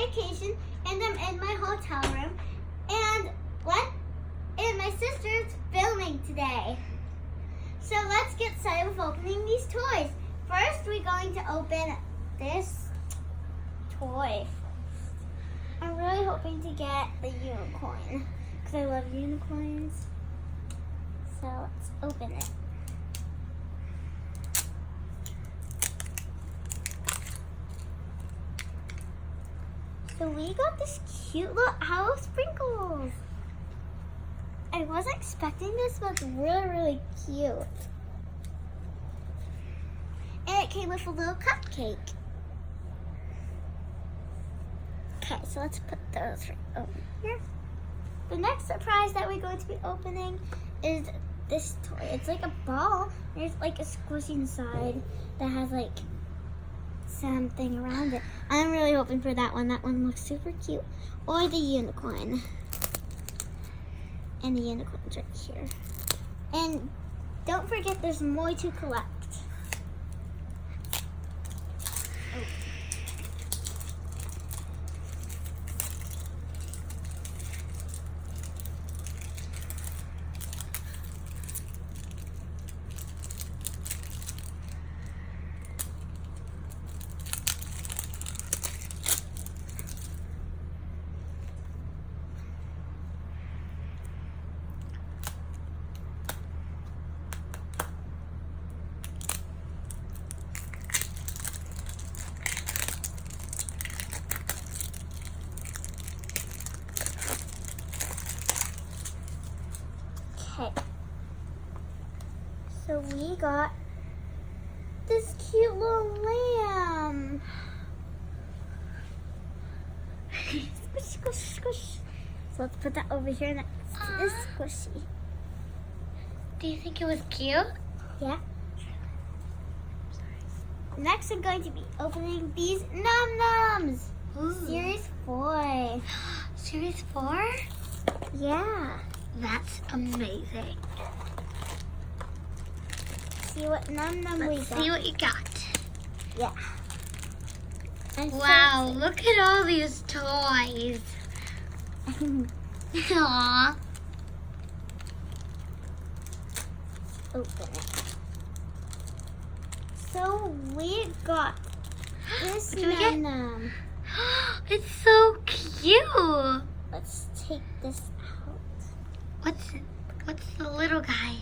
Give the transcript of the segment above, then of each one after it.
vacation, and I'm in my hotel room, and my sister's filming today. So let's get started with opening these toys. First, we're going to open this toy. I'm really hoping to get the unicorn because I love unicorns. So let's open it. So we got this cute little owl of sprinkles. I wasn't expecting this, but it's really, really cute. And it came with a little cupcake. Okay, so let's put those right over here. The next surprise that we're going to be opening is this toy. It's like a ball. There's like a squishy inside that has like something around it. I'm really hoping for that one. That one looks super cute. Or the unicorn. And the unicorn's right here. And don't forget there's more to collect. Oh. Okay, so we got this cute little lamb. Squish, squish, squish. So let's put that over here next to this squishy. Do you think it was cute? Yeah. Next, I'm going to be opening these Num Nums. Series 4. Series 4? Yeah. That's amazing. See what Num Num we Let's got. see what you got. Yeah. I'm so Wow, look at all these toys. Aww. Open it. So we got this What do we get? Num Num. It's so cute. Let's take this out. What's the little guy?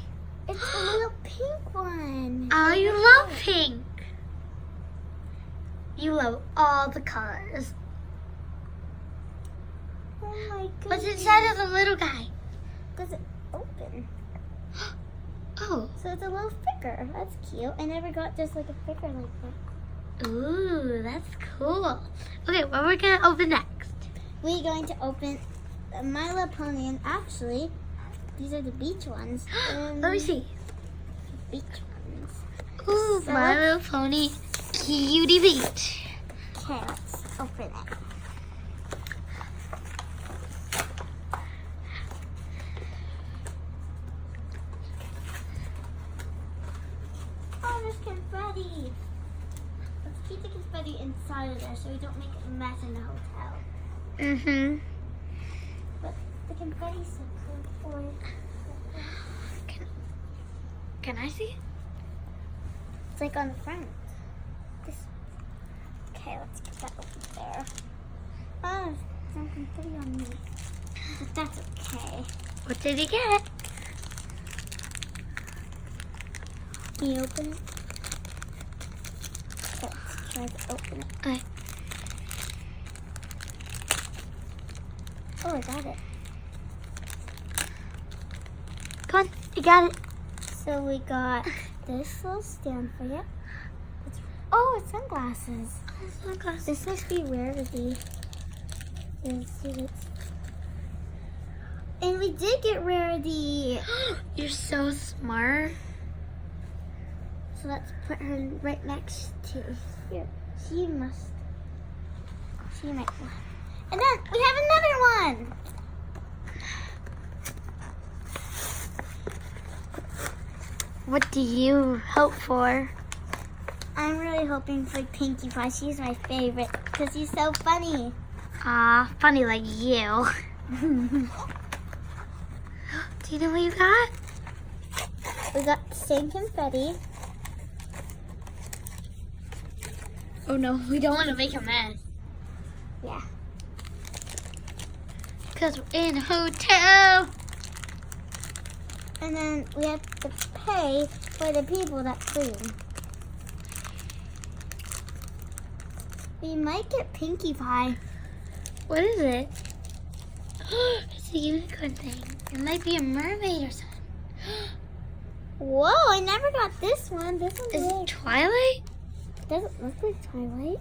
It's a little pink one. Oh, you love pink. You love all the colors. Oh my goodness. What's inside of the little guy? Does it open? Oh. So it's a little sticker. That's cute. I never got just like a sticker like that. Ooh, that's cool. Okay, what are we going to open next? We're going to open the My Little Pony, and actually, these are the beach ones. Let me see. Beach ones. Ooh, So My Little Pony Cutie Beach. Okay, let's open it. Oh, there's confetti. Let's keep the confetti inside of there so we don't make a mess in the hotel. Mm-hmm. But the confetti's so cool for it. Can I see? It's like on the front. This. Okay, let's get that over there. Oh, there's some confetti on me. But that's okay. What did you get? Can you open it? Okay, let's try to open it. Okay. Oh, I got it. Come on, you got it. So we got this little stand for you. It's sunglasses. This must be Rarity. Let's see this. And we did get Rarity. You're so smart. So let's put her right next to here. She might want. And then we have another one. What do you hope for? I'm really hoping for Pinkie Pie. She's my favorite because she's so funny. Aw, funny like you. Do you know what you got? We got the same confetti. Oh no, we don't want to make a mess. Yeah. Because we're in a hotel. And then we have to pay for the people that clean. We might get Pinkie Pie. What is it? It's a unicorn thing. It might be a mermaid or something. Whoa, I never got this one. This one's Is really... it Twilight? doesn't look like Twilight.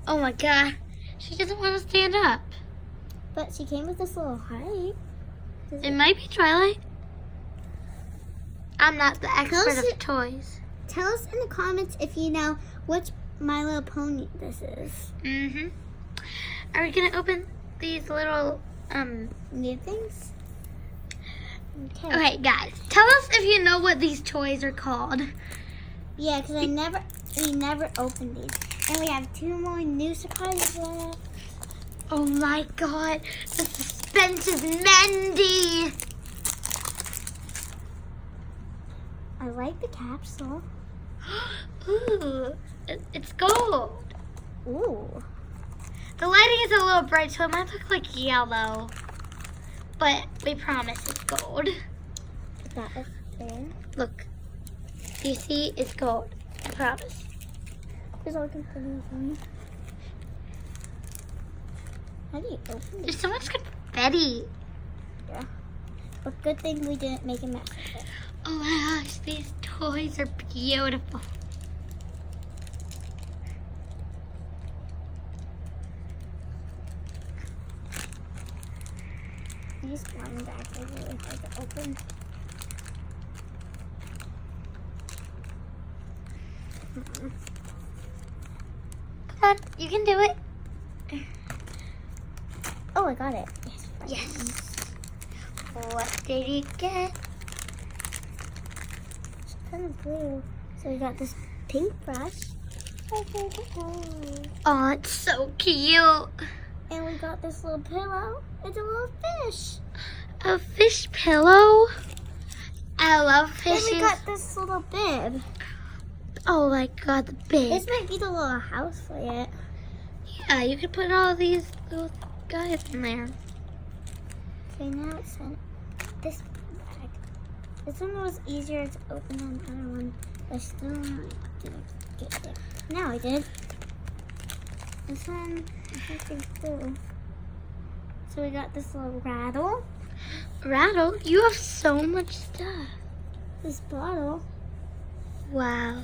Oh my god. She doesn't want to stand up. But she came with this little heart. It might be Twilight. I'm not the expert Close of toys. Tell us in the comments if you know which My Little Pony this is. Mm-hmm. Are we gonna open these little New things? Okay, guys, tell us if you know what these toys are called. Yeah, because we never opened these. And we have 2 more new surprises left. Oh my god, the suspense is mending. I like the capsule. Ooh, it's gold. Ooh. The lighting is a little bright, so it might look like yellow. But we promise it's gold. That is there. Look, you see, it's gold. I promise. There's all confetti on it. How do you open it? There's so much confetti. Yeah. But good thing we didn't make a mess of it. Oh my gosh, these toys are beautiful. These ones are actually really hard to open. Come on, you can do it. Oh, I got it. Yes. What did you get? It's kind of blue. So we got this pink brush. Oh, it's so cute. And we got this little pillow. It's a little fish. A fish pillow. I love Then fishes. we got this little bib. Oh my god, the big. This might be the little house for it. Yeah, you could put all these little guys in there. Okay, now it's in this bag. This one was easier to open than the other one, but I still didn't get it. Now I did. This one, I think too. So we got this little rattle. Rattle, you have so much stuff. This bottle. Wow.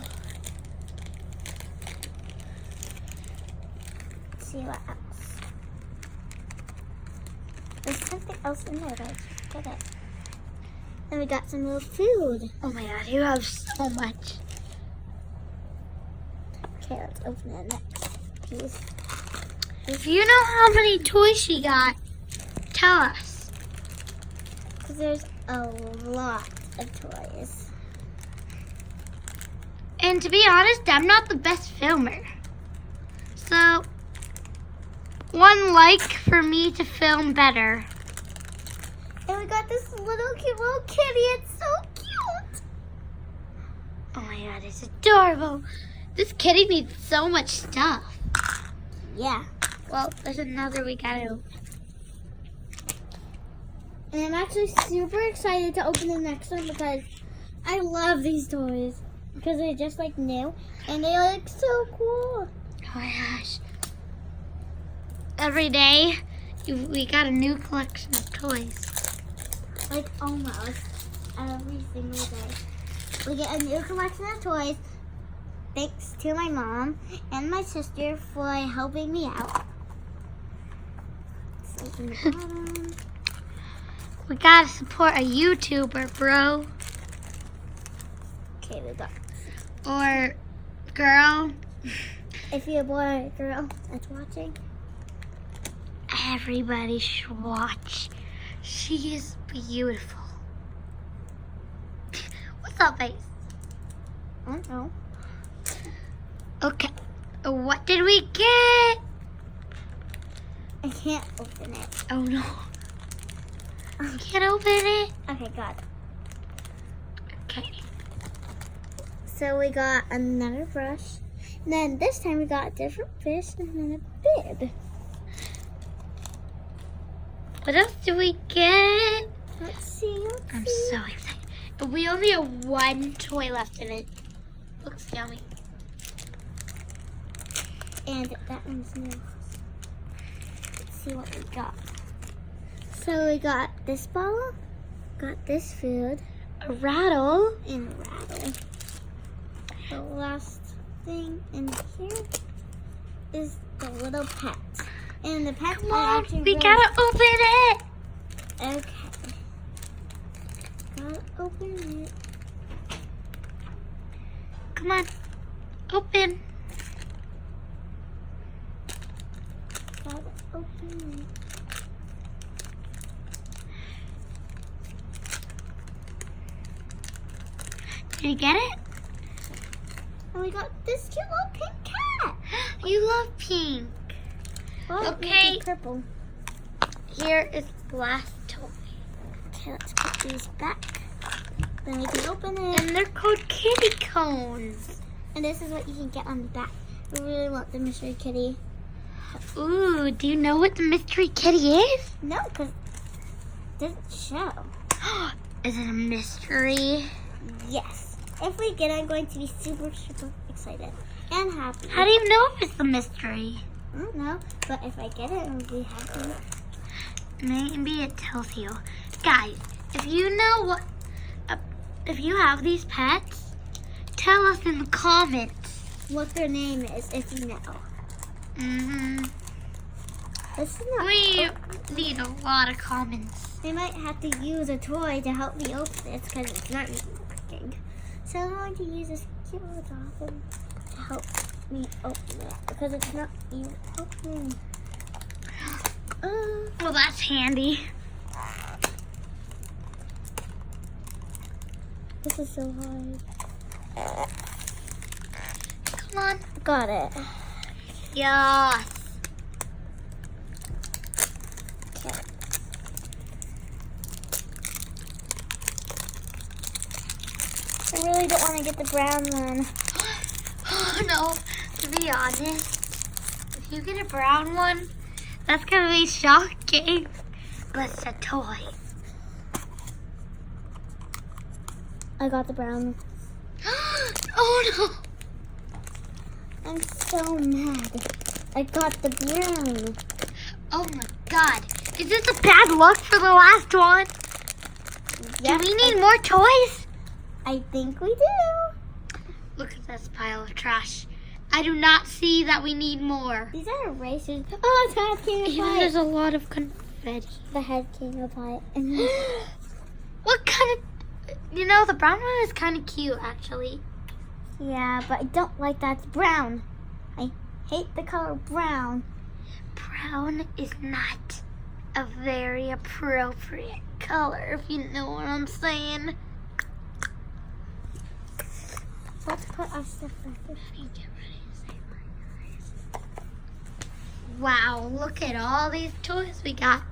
Let's see what else. There's something else in there, but I can't get it. And we got some little food. Oh my god, you have so much. Okay, let's open it next piece. If you know how many toys she got, tell us. Because there's a lot of toys. And to be honest, I'm not the best filmer. So, 1 like for me to film better. And we got this little cute little kitty. It's so cute. Oh my god, it's adorable. This kitty needs so much stuff. Yeah. Well, there's another we gotta open. And I'm actually super excited to open the next one because I love these toys. Because they're just like new and they look so cool. Oh my gosh. Every day, we got a new collection of toys. Like almost every single day. We get a new collection of toys thanks to my mom and my sister for helping me out. Let's open the bottom. We gotta support a YouTuber, bro. Okay, we got. Or girl. If you're a boy or girl that's watching, Everybody should watch. She is beautiful. What's up, face? I don't know. Okay. What did we get? can't open it. Oh no. Can't open it. Okay, got it. Okay. So we got another brush. And then this time we got a different fish and then a bib. What else do we get? Let's see. I'm so excited. We only have one toy left in it. Looks yummy. And that one's new. Let's see what we got. So we got this bottle, got this food, A rattle. and a rattle. The last thing in here is the little pet. And the pet Come are on, actually we really- gotta open it. Okay. Gotta open it. Come on, open. Gotta open it. Did you get it? And we got this cute little pink cat. You love pink. Well, Okay. it's purple. Here is the last toy. Okay, let's put these back. Then we can open it. And they're called kitty cones. And this is what you can get on the back. We really want the mystery kitty. Ooh, do you know what the mystery kitty is? No, because it doesn't show. Is it a mystery? Yes. If we get it, I'm going to be super, super excited and happy. How do you know if it's a mystery? I don't know, but if I get it, I'll be happy. Maybe it tells you. Guys, if you know what, if you have these pets, tell us in the comments. What their name is, if you know. This is not. We need a lot of comments. They might have to use a toy to help me open this because it's not even working. So I'm going to use this cute little dolphin to help me open it because it's not even opening. Well, that's handy. This is so hard. Come on. Got it. Yes. Okay. I really don't want to get the brown one. Oh no, to be honest, if you get a brown one, that's gonna be shocking. But it's a toy. I got the brown one. Oh no. I'm so mad. I got the brown. Oh my god. Is this a bad luck for the last one? Yes, Do we need more toys? I think we do. Look at this pile of trash. I do not see that we need more. These are erasers. Oh, the head came Even apart. there's a lot of confetti. The head came apart. What kind of... You know, the brown one is kind of cute, actually. Yeah, but I don't like that it's brown. I hate the color brown. Brown is not a very appropriate color, if you know what I'm saying. Let's put our stuff back. Wow, look at all these toys we got.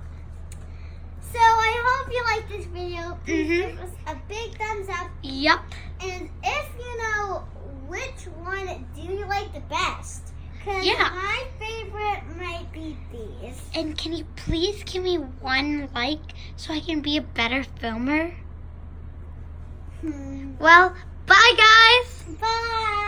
So I hope you liked this video. Please Mhm. give us a big thumbs up. Yup. And if you know which one do you like the best, because Yeah. my favorite might be these. And can you please give me one like so I can be a better filmer? Well, bye guys. Bye.